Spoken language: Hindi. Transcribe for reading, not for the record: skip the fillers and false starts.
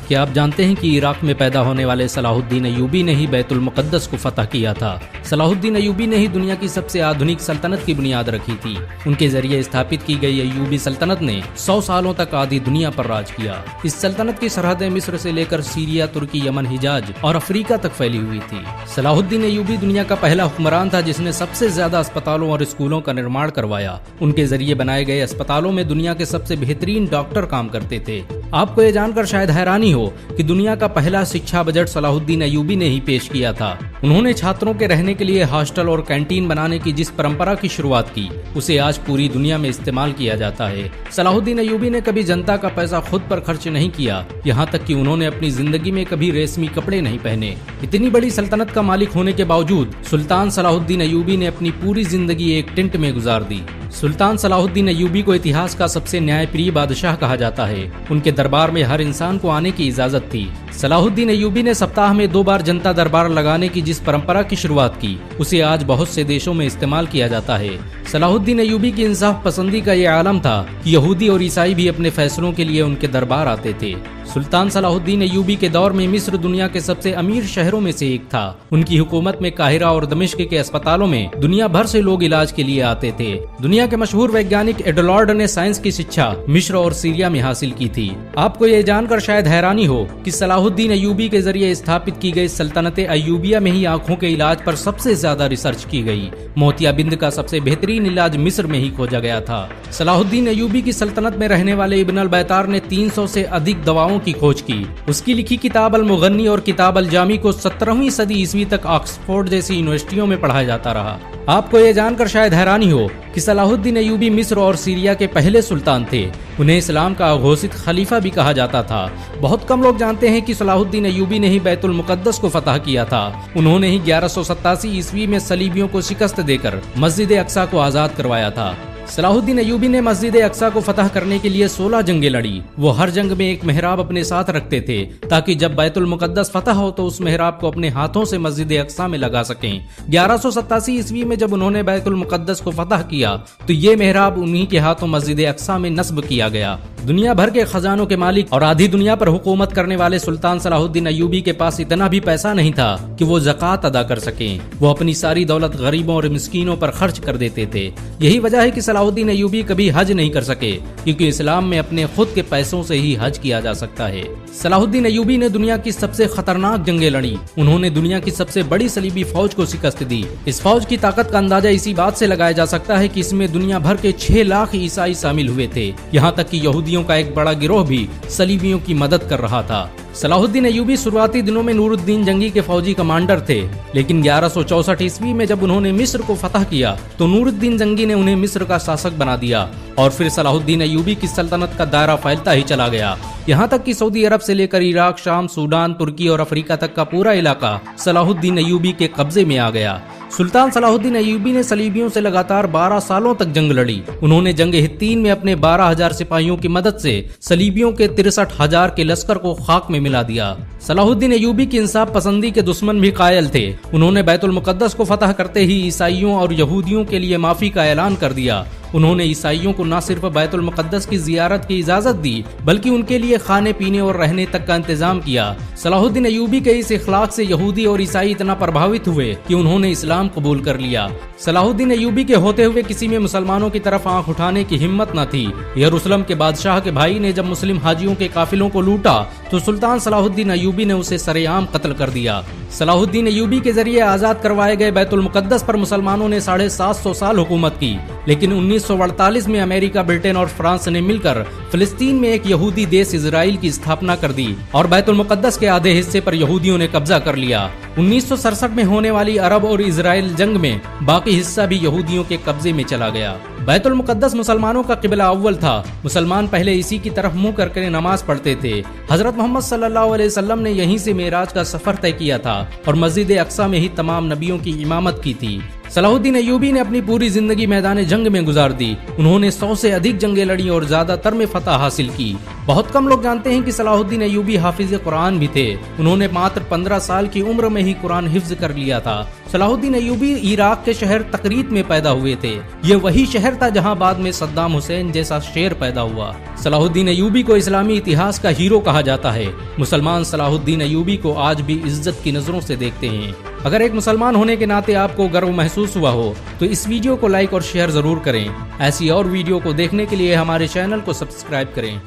क्या आप जानते हैं कि इराक में पैदा होने वाले सलाहुद्दीन अय्यूबी ने ही बैतुल मुक़द्दस को फतह किया था। सलाहुद्दीन अय्यूबी ने ही दुनिया की सबसे आधुनिक सल्तनत की बुनियाद रखी थी। उनके जरिए स्थापित की गई अय्यूबी सल्तनत ने 100 सालों तक आधी दुनिया पर राज किया। इस सल्तनत की सरहदें मिस्र से लेकर सीरिया, तुर्की, यमन, हिजाज और अफ्रीका तक फैली हुई थी। सलाहुद्दीन अय्यूबी दुनिया का पहला हुक्मरान था जिसने सबसे ज्यादा अस्पतालों और स्कूलों का निर्माण करवाया। उनके जरिए बनाए गए अस्पतालों में दुनिया के सबसे बेहतरीन डॉक्टर काम करते थे। आपको ये जानकर शायद हैरानी हो कि दुनिया का पहला शिक्षा बजट सलाहुद्दीन अय्यूबी ने ही पेश किया था। उन्होंने छात्रों के रहने के लिए हॉस्टल और कैंटीन बनाने की जिस परंपरा की शुरुआत की, उसे आज पूरी दुनिया में इस्तेमाल किया जाता है। सलाहुद्दीन अय्यूबी ने कभी जनता का पैसा खुद पर खर्च नहीं किया, यहाँ तक कि उन्होंने अपनी जिंदगी में कभी रेशमी कपड़े नहीं पहने। इतनी बड़ी सल्तनत का मालिक होने के बावजूद सुल्तान सलाहुद्दीन अय्यूबी ने अपनी पूरी जिंदगी एक टेंट में गुजार दी। सुल्तान सलाहुद्दीन अय्यूबी को इतिहास का सबसे न्यायप्रिय बादशाह कहा जाता है। उनके दरबार में हर इंसान को आने की इजाजत थी। सलाहुद्दीन अय्यूबी ने सप्ताह में 2 बार जनता दरबार लगाने की जिस परंपरा की शुरुआत की, उसे आज बहुत से देशों में इस्तेमाल किया जाता है। सलाहुद्दीन अय्यूबी की इंसाफ पसंदी का ये आलम था कि यहूदी और ईसाई भी अपने फैसलों के लिए उनके दरबार आते थे। सुल्तान सलाहुद्दीन अय्यूबी के दौर में मिस्र दुनिया के सबसे अमीर शहरों में से एक था। उनकी हुकूमत में काहिरा और दमिश्क के अस्पतालों में दुनिया भर से लोग इलाज के लिए आते थे। दुनिया के मशहूर वैज्ञानिक एडलॉर्ड ने साइंस की शिक्षा मिस्र और सीरिया में हासिल की थी। आपको ये जानकर शायद हैरानी हो कि सलाहुद्दीन अय्यूबी के जरिए स्थापित की गई सल्तनत अय्यूबिया में ही आंखों के इलाज पर सबसे ज्यादा रिसर्च की गई। मोतियाबिंद का सबसे बेहतरीन इलाज मिस्र में ही खोजा गया था। सलाहुद्दीन अय्यूबी की सल्तनत में रहने वाले इब्न अल बैतार ने 300 से अधिक दवाओं की खोज की। उसकी लिखी किताब अल मुगन्नी और किताब अल जामी को 17वीं सदी ईस्वी तक ऑक्सफोर्ड जैसी यूनिवर्सिटियों में पढ़ाया जाता रहा। आपको ये जानकर शायद हैरानी हो कि सलाहुद्दीन अय्यूबी मिस्र और सीरिया के पहले सुल्तान थे। उन्हें इस्लाम का अघोषित खलीफा भी कहा जाता था। बहुत कम लोग जानते हैं कि सलाहुद्दीन अय्यूबी ने ही बैतुल मुक़द्दस को फतह किया था। उन्होंने ही 1187 ईस्वी में सलीबियों को शिकस्त देकर मस्जिद अक्सा को आजाद करवाया था। सलाहुद्दीन अय्यूबी ने मस्जिद अक्सा को फतह करने के लिए 16 जंगें लड़ी। वो हर जंग में एक मेहराब अपने साथ रखते थे ताकि जब बैतुल मुक़द्दस फतह हो तो उस मेहराब को अपने हाथों से मस्जिद अक्सा में लगा सकें। 1187 ईस्वी में जब उन्होंने बैतुल मुक़द्दस को फतह किया तो ये मेहराब उन्हीं के हाथों मस्जिद अक्सा में नस्ब किया गया। दुनिया भर के खजानों के मालिक और आधी दुनिया पर हुकूमत करने वाले सुल्तान सलाहुद्दीन अय्यूबी के पास इतना भी पैसा नहीं था कि वो ज़कात अदा कर सकें। वो अपनी सारी दौलत गरीबों और मिस्कीनों पर खर्च कर देते थे। यही वजह है कि सलाहुद्दीन अय्यूबी कभी हज नहीं कर सके, क्योंकि इस्लाम में अपने खुद के पैसों से ही हज किया जा सकता है। सलाहुद्दीन अय्यूबी ने दुनिया की सबसे खतरनाक जंगें लड़ी। उन्होंने दुनिया की सबसे बड़ी सलीबी फौज को शिकस्त दी। इस फौज की ताकत का अंदाजा इसी बात से लगाया जा सकता है कि इसमें दुनिया भर के 6 लाख ईसाई शामिल हुए थे। यहाँ तक कि यहूदियों का एक बड़ा गिरोह भी सलीबियों की मदद कर रहा था। सलाहुद्दीन अय्यूबी शुरुआती दिनों में नूरुद्दीन जंगी के फौजी कमांडर थे, लेकिन 1164 ईस्वी में जब उन्होंने मिस्र को फतह किया तो नूरुद्दीन जंगी ने उन्हें मिस्र का शासक बना दिया और फिर सलाहुद्दीन अय्यूबी की सल्तनत का दायरा फैलता ही चला गया। यहाँ तक कि सऊदी अरब से लेकर इराक, शाम, सूडान, तुर्की और अफ्रीका तक का पूरा इलाका सलाहुद्दीन अय्यूबी के कब्जे में आ गया। सुल्तान सलाहुद्दीन अय्यूबी ने सलीबियों से लगातार 12 सालों तक जंग लड़ी। उन्होंने जंग हित्तीन में अपने 12,000 सिपाहियों की मदद से सलीबियों के 63,000 के लश्कर को खाक में मिला दिया। सलाहुद्दीन अय्यूबी की इंसाफ पसंदी के दुश्मन भी कायल थे। उन्होंने बैतुल मुक़द्दस को फतह करते ही ईसाइयों और यहूदियों के लिए माफी का ऐलान कर दिया। उन्होंने ईसाइयों को न सिर्फ बैतुल मुक़द्दस की जियारत की इजाजत दी, बल्कि उनके लिए खाने पीने और रहने तक का इंतजाम किया। सलाहुद्दीन अय्यूबी के इस इखलाक से यहूदी और ईसाई इतना प्रभावित हुए कि उन्होंने इस्लाम कबूल कर लिया। सलाहुद्दीन अय्यूबी के होते हुए किसी में मुसलमानों की तरफ आंख उठाने की हिम्मत न थी। यरूशलेम के बादशाह के भाई ने जब मुस्लिम हाजियों के काफिलों को लूटा तो सुल्तान सलाहुद्दीन अय्यूबी ने उसे सरेआम कत्ल कर दिया। सलाहुद्दीन अय्यूबी के जरिए आजाद करवाए गए बैतुल मुक़द्दस पर मुसलमानों ने 750 साल हुकूमत की, लेकिन 1948 में अमेरिका, ब्रिटेन और फ्रांस ने मिलकर फिलिस्तीन में एक यहूदी देश इजराइल की स्थापना कर दी और बैतुल मुक़द्दस के आधे हिस्से पर यहूदियों ने कब्जा कर लिया। 1967 में होने वाली अरब और इजराइल जंग में बाकी हिस्सा भी यहूदियों के कब्जे में चला गया। बैतुल मुक़द्दस मुसलमानों का क़िबला अव्वल था। मुसलमान पहले इसी की तरफ मुंह करके नमाज पढ़ते थे। हजरत मोहम्मद सल्लल्लाहु अलैहि वसल्लम ने यहीं से मेराज का सफर तय किया था और मस्जिद अक्सा में ही तमाम नबियों की इमामत की थी। सलाहुद्दीन अय्यूबी ने अपनी पूरी जिंदगी मैदान जंग में गुजार दी। उन्होंने 100 से अधिक जंगें लड़ी और ज्यादातर में फतह हासिल की। बहुत कम लोग जानते हैं कि सलाहुद्दीन अय्यूबी हाफिज कुरान भी थे। उन्होंने मात्र 15 साल की उम्र में ही कुरान हिफ्ज कर लिया था। सलाहुद्दीन अय्यूबी इराक के शहर तकरीत में पैदा हुए थे। ये वही शहर था जहां बाद में सद्दाम हुसैन जैसा शेर पैदा हुआ। सलाहुद्दीन अय्यूबी को इस्लामी इतिहास का हीरो कहा जाता है। मुसलमान सलाहुद्दीन अय्यूबी को आज भी इज्जत की नजरों से देखते हैं। अगर एक मुसलमान होने के नाते आपको गर्व महसूस हुआ हो तो इस वीडियो को लाइक और शेयर जरूर करें। ऐसी और वीडियो को देखने के लिए हमारे चैनल को सब्सक्राइब करें।